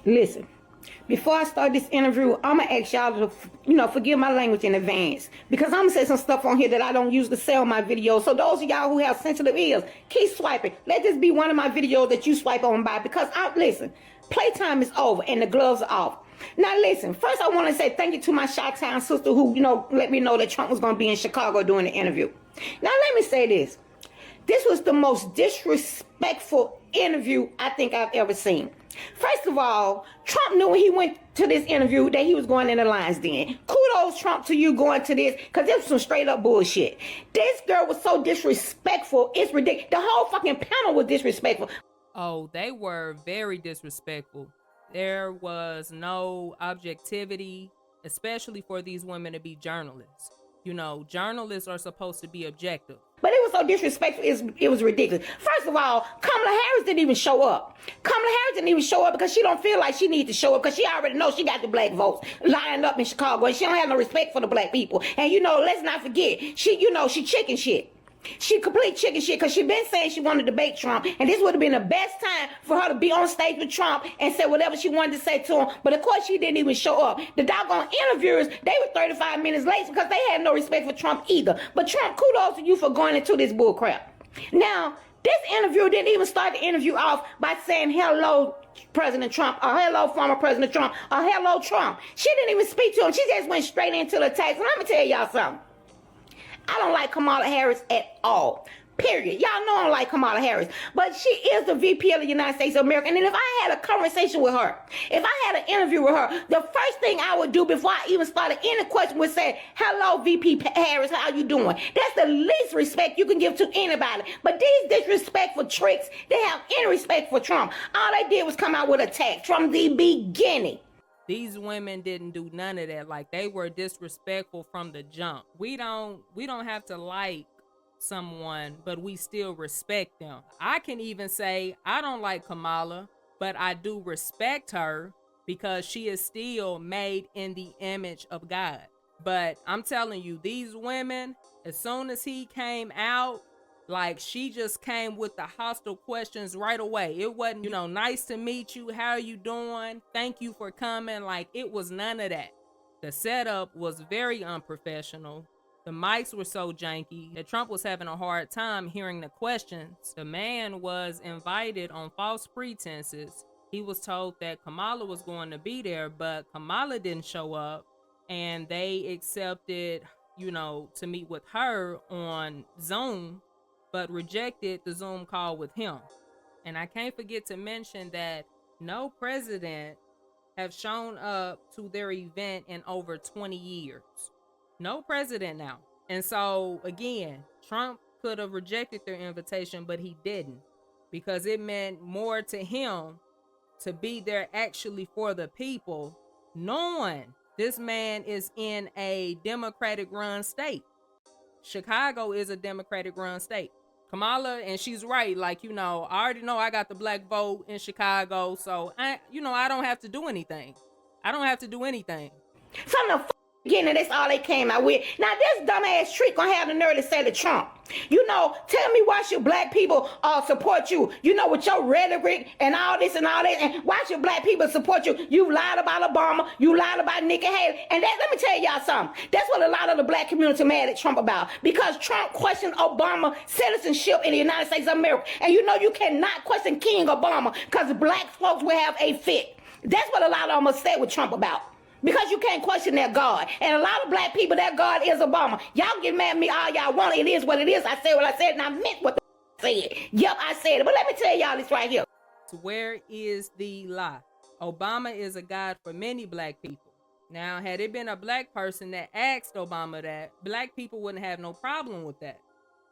Listen, before I start this interview, I'm going to ask y'all to, forgive my language in advance. Because I'm going to say some stuff on here that I don't usually say on my videos. So those of y'all who have sensitive ears, keep swiping. Let this be one of my videos that you swipe on by. Because, listen, playtime is over and the gloves are off. Now, listen, first I want to say thank you to my Chi-Town sister who, let me know that Trump was going to be in Chicago doing the interview. Now, let me say this. This was the most disrespectful interview I think I've ever seen. First of all, Trump knew when he went to this interview that he was going in the lion's den. Kudos, Trump, to you going to this, because this was some straight up bullshit. This girl was so disrespectful, it's ridiculous. The whole fucking panel was disrespectful. Oh, they were very disrespectful. There was no objectivity, especially for these women to be journalists. Journalists are supposed to be objective. But it was so disrespectful, it was ridiculous. First of all, Kamala Harris didn't even show up. Kamala Harris didn't even show up because she don't feel like she needs to show up because she already knows she got the black votes lined up in Chicago and she don't have no respect for the black people. And let's not forget, she chicken shit. She complete chicken shit because she been saying she wanted to debate Trump, and this would have been the best time for her to be on stage with Trump and say whatever she wanted to say to him. But of course she didn't even show up. The doggone interviewers, they were 35 minutes late because they had no respect for Trump either. But Trump, kudos to you for going into this bullcrap. Now, this interview didn't even start the interview off by saying hello President Trump, or hello former President Trump, or hello Trump. She didn't even speak to him. She just went straight into the text. And let me tell y'all something. I don't like Kamala Harris at all. Period. Y'all know I don't like Kamala Harris. But she is the VP of the United States of America. And if I had a conversation with her, if I had an interview with her, the first thing I would do before I even started any question would say, hello, VP Harris, how you doing? That's the least respect you can give to anybody. But these disrespectful tricks, they have any respect for Trump. All they did was come out with attacks from the beginning. These women didn't do none of that. Like, they were disrespectful from the jump. We don't have to like someone, but we still respect them. I can even say I don't like Kamala, but I do respect her because she is still made in the image of God. But I'm telling you, these women, as soon as he came out, like, she just came with the hostile questions right away. It wasn't, nice to meet you. How are you doing? Thank you for coming. Like, it was none of that. The setup was very unprofessional. The mics were so janky that Trump was having a hard time hearing the questions. The man was invited on false pretenses. He was told that Kamala was going to be there, but Kamala didn't show up. And they accepted, to meet with her on Zoom, but rejected the Zoom call with him. And I can't forget to mention that no president have shown up to their event in over 20 years. No president now. And so, again, Trump could have rejected their invitation, but he didn't, because it meant more to him to be there actually for the people, knowing this man is in a Democratic-run state. Chicago is a Democratic-run state. Kamala, and she's right, like, I already know I got the black vote in Chicago, so I don't have to do anything. I don't have to do anything. From the beginning, that's all they came out with. Now, this dumbass trick gonna have the nerve to say to Trump, tell me why should black people support you? With your rhetoric and all this and all that, and why should black people support you? You lied about Obama, you lied about Nikki Haley, and let me tell y'all something. That's what a lot of the black community mad at Trump about, because Trump questioned Obama citizenship in the United States of America, and you cannot question King Obama because black folks will have a fit. That's what a lot of them are said with Trump about. Because you can't question their God. And a lot of black people, their God is Obama. Y'all get mad at me all y'all want. It is what it is. I said what I said, and I meant what the said. Yep, I said it. But let me tell y'all this right here. Where is the lie? Obama is a God for many black people. Now, had it been a black person that asked Obama that, black people wouldn't have no problem with that.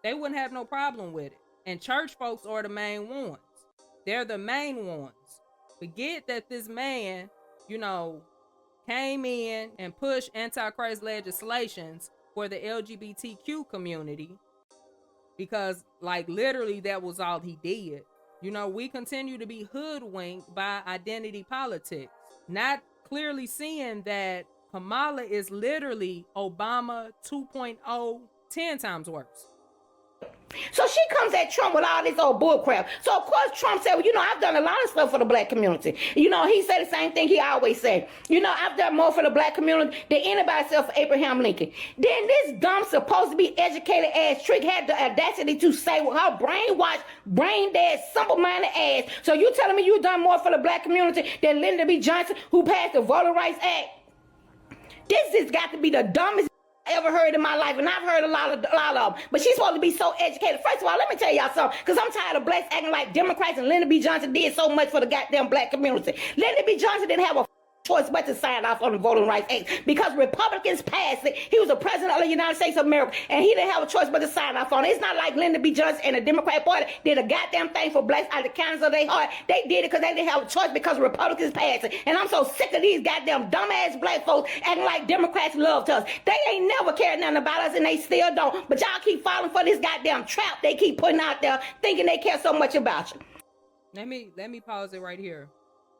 They wouldn't have no problem with it. And church folks are the main ones. They're the main ones. Forget that this man, came in and pushed anti-Christ legislations for the LGBTQ community, because literally that was all he did. We continue to be hoodwinked by identity politics, not clearly seeing that Kamala is literally Obama 2.0 10 times worse. So she comes at Trump with all this old bull crap. So of course Trump said, well, I've done a lot of stuff for the black community. He said the same thing he always said. I've done more for the black community than anybody else for Abraham Lincoln. Then this dumb, supposed to be educated ass trick had the audacity to say with her brainwashed, brain dead, simple-minded ass. So you telling me you done more for the black community than Lyndon B. Johnson, who passed the Voting Rights Act? This has got to be the dumbest I ever heard in my life, and I've heard a lot of them. But she's supposed to be so educated. First of all, let me tell y'all something, because I'm tired of blacks acting like Democrats, and Lyndon B. Johnson did so much for the goddamn black community. Lyndon B. Johnson didn't have a choice but to sign off on the Voting Rights Act because Republicans passed it. He was the president of the United States of America, and he didn't have a choice but to sign off on it. It's not like Lyndon B. Johnson and the Democrat Party did a goddamn thing for blacks out of the kindness of their heart. They did it because they didn't have a choice because Republicans passed it. And I'm so sick of these goddamn dumbass black folks acting like Democrats loved us. They ain't never cared nothing about us, and they still don't. But y'all keep falling for this goddamn trap they keep putting out there, thinking they care so much about you. Let me pause it right here,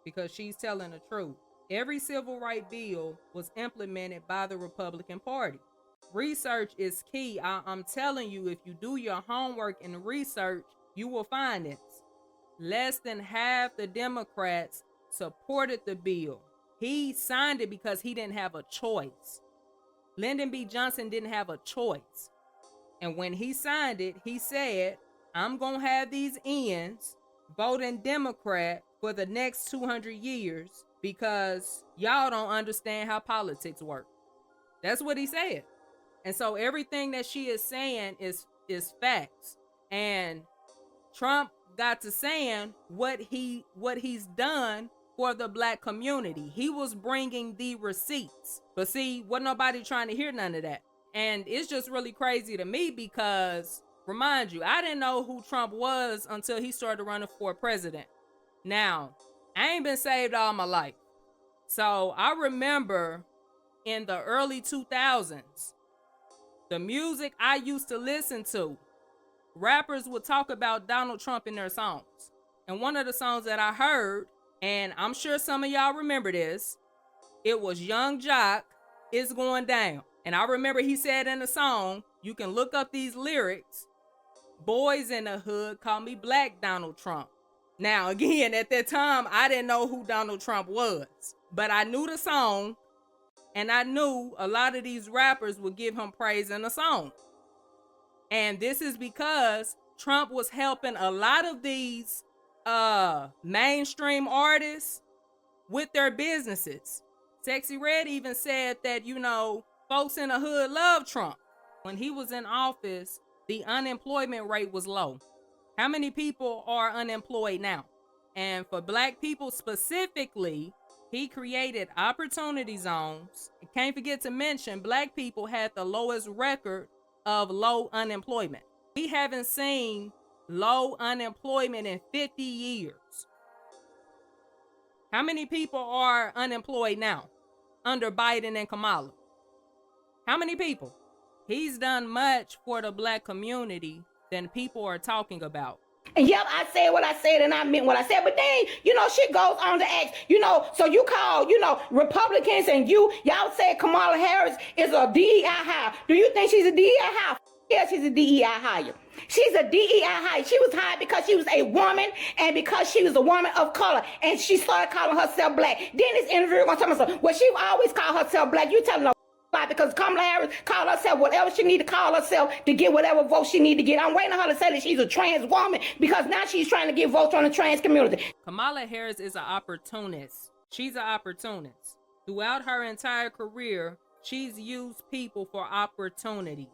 because she's telling the truth. Every civil rights bill was implemented by the Republican Party. Research is key. I'm telling you, if you do your homework and research, you will find it. Less than half the Democrats supported the bill. He signed it because he didn't have a choice. Lyndon B. Johnson didn't have a choice. And when he signed it, he said, I'm going to have these ends voting Democrat for the next 200 years because y'all don't understand how politics work. That's what he said. And so everything that she is saying is facts. And Trump got to saying what he's done for the black community. He was bringing the receipts. But see, wasn't nobody trying to hear none of that. And it's just really crazy to me because, remind you, I didn't know who Trump was until he started running for president. Now, I ain't been saved all my life. So I remember in the early 2000s, the music I used to listen to, rappers would talk about Donald Trump in their songs. And one of the songs that I heard, and I'm sure some of y'all remember this, it was Young Jock, It's Going Down. And I remember he said in the song, you can look up these lyrics, boys in the hood call me Black Donald Trump. Now, again, at that time, I didn't know who Donald Trump was, but I knew the song, and I knew a lot of these rappers would give him praise in the song. And this is because Trump was helping a lot of these mainstream artists with their businesses. Sexy Red even said that, folks in the hood love Trump. When he was in office, the unemployment rate was low. How many people are unemployed now? And for black people specifically, he created opportunity zones. Can't forget to mention, black people had the lowest record of low unemployment. We haven't seen low unemployment in 50 years. How many people are unemployed now under Biden and Kamala? How many people? He's done much for the black community than people are talking about. And yep, I said what I said and I meant what I said. But then, she goes on to ask, so you call, Republicans and y'all said Kamala Harris is a DEI hire. Do you think she's a DEI hire? Yeah, she's a DEI hire. She's a DEI hire. She was hired because she was a woman and because she was a woman of color. And she started calling herself black. Then this interviewer gonna tell me, well, she always called herself black. You telling her because Kamala Harris called herself whatever she need to call herself to get whatever votes she need to get. I'm waiting on her to say that she's a trans woman because now she's trying to get votes from the trans community. Kamala Harris is an opportunist. She's an opportunist. Throughout her entire career, she's used people for opportunities.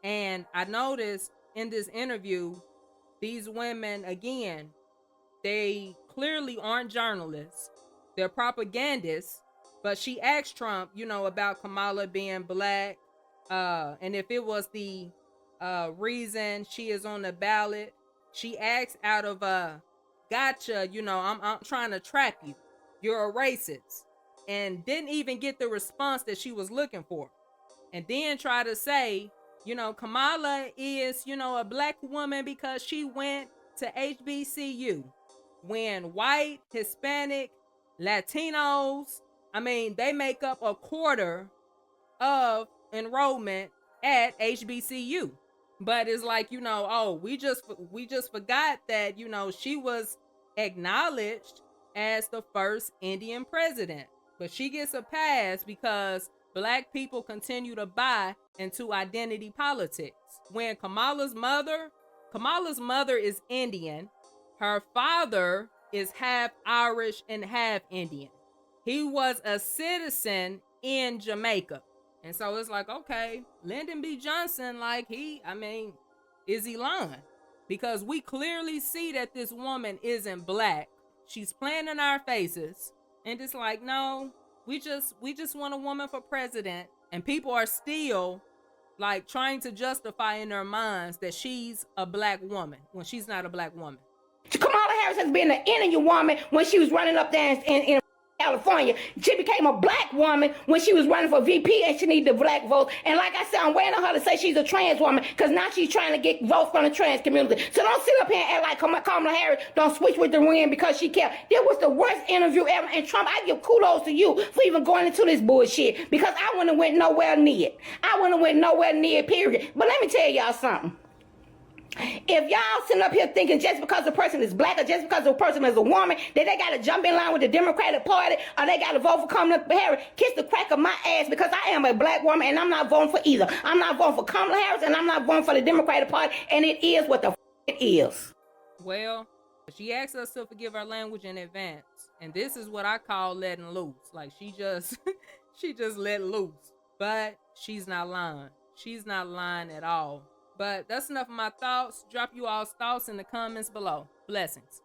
And I noticed in this interview, these women, again, they clearly aren't journalists. They're propagandists. But she asked Trump, about Kamala being black, and if it was the reason she is on the ballot. She asked out of gotcha, I'm trying to trap you. You're a racist. And didn't even get the response that she was looking for. And then try to say, Kamala is, a black woman because she went to HBCU. When white, Hispanic, Latinos, they make up a quarter of enrollment at HBCU. But it's like, you know, oh, we just forgot that, you know, she was acknowledged as the first Indian president. But she gets a pass because black people continue to buy into identity politics. When Kamala's mother is Indian, her father is half Irish and half Indian. He was a citizen in Jamaica. And so it's like, okay, Lyndon B. Johnson, like is he lying? Because we clearly see that this woman isn't black. She's playing in our faces. And it's like, no, we just want a woman for president. And people are still like trying to justify in their minds that she's a black woman when she's not a black woman. Kamala Harris has been an Indian woman when she was running up there in California. She became a black woman when she was running for VP and she needed the black vote. And like I said, I'm waiting on her to say she's a trans woman because now she's trying to get votes from the trans community. So don't sit up here and act like Kamala Harris don't switch with the wind because she kept. That was the worst interview ever. And Trump, I give kudos to you for even going into this bullshit because I wouldn't have went nowhere near it. I wouldn't have went nowhere near it, period. But let me tell y'all something. If y'all sitting up here thinking just because a person is black or just because a person is a woman that they got to jump in line with the Democratic Party or they got to vote for Kamala Harris, kiss the crack of my ass because I am a black woman and I'm not voting for either. I'm not voting for Kamala Harris and I'm not voting for the Democratic Party, and it is what the it is. Well, she asked us to forgive our language in advance, and this is what I call letting loose. Like she just let loose, but she's not lying. She's not lying at all. But that's enough of my thoughts. Drop you all's thoughts in the comments below. Blessings.